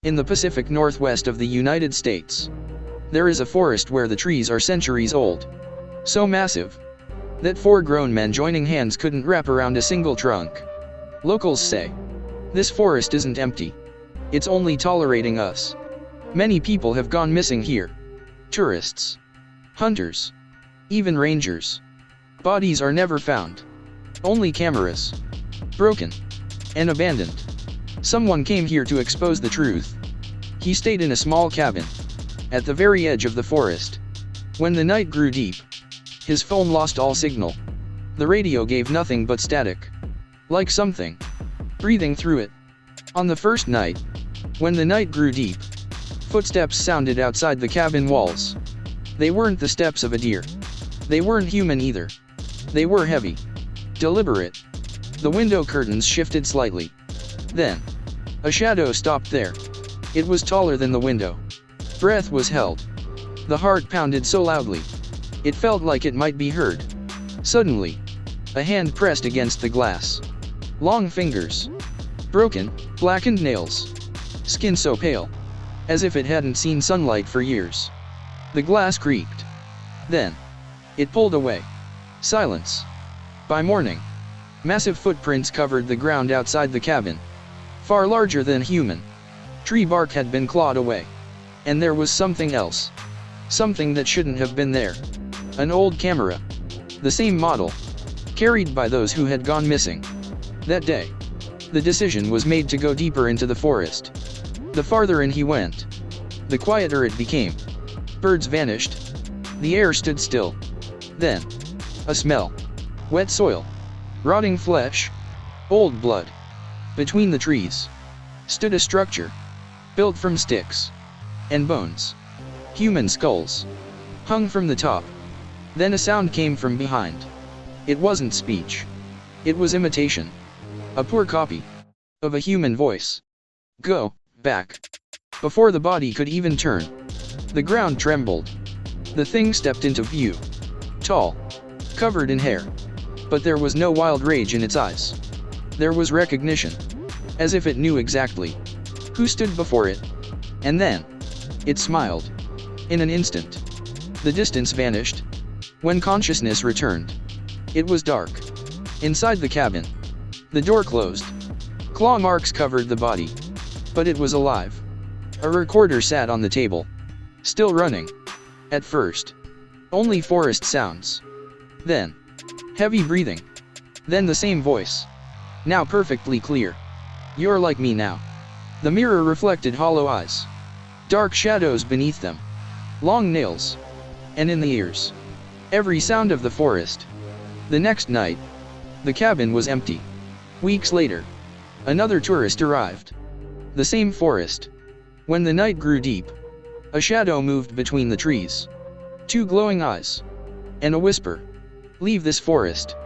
In the Pacific Northwest of the United States, there is a forest where the trees are centuries old. So massive that 4 grown men joining hands couldn't wrap around a single trunk. Locals say, this forest isn't empty. It's only tolerating us. Many people have gone missing here. Tourists, hunters, even rangers. Bodies are never found. Only cameras. Broken and abandoned. Someone came here to expose the truth. He stayed in a small cabin at the very edge of the forest. When the night grew deep, his phone lost all signal. The radio gave nothing but static. Like something breathing through it. On the first night, when the night grew deep, footsteps sounded outside the cabin walls. They weren't the steps of a deer. They weren't human either. They were heavy, deliberate. The window curtains shifted slightly. Then, a shadow stopped there. It was taller than the window. Breath was held. The heart pounded so loudly, it felt like it might be heard. Suddenly, a hand pressed against the glass. Long fingers. Broken, blackened nails. Skin so pale, as if it hadn't seen sunlight for years. The glass creaked. Then, it pulled away. Silence. By morning, massive footprints covered the ground outside the cabin. Far larger than human. Tree bark had been clawed away. And there was something else. Something that shouldn't have been there. An old camera. The same model. Carried by those who had gone missing. That day, the decision was made to go deeper into the forest. The farther in he went, the quieter it became. Birds vanished. The air stood still. Then, a smell. Wet soil. Rotting flesh. Old blood. Between the trees stood a structure, built from sticks and bones. Human skulls hung from the top. Then a sound came from behind. It wasn't speech. It was imitation. A poor copy of a human voice. Go back. Before the body could even turn, the ground trembled. The thing stepped into view. Tall, covered in hair. But there was no wild rage in its eyes. There was recognition. As if it knew exactly who stood before it. And then, it smiled. In an instant, the distance vanished. When consciousness returned, it was dark. Inside the cabin, the door closed. Claw marks covered the body. But it was alive. A recorder sat on the table. Still running. At first, only forest sounds. Then, heavy breathing. Then the same voice. Now perfectly clear. You're like me now. The mirror reflected hollow eyes. Dark shadows beneath them. Long nails. And in the ears, every sound of the forest. The next night, the cabin was empty. Weeks later, another tourist arrived. The same forest. When the night grew deep, a shadow moved between the trees. 2 glowing eyes. And a whisper. Leave this forest.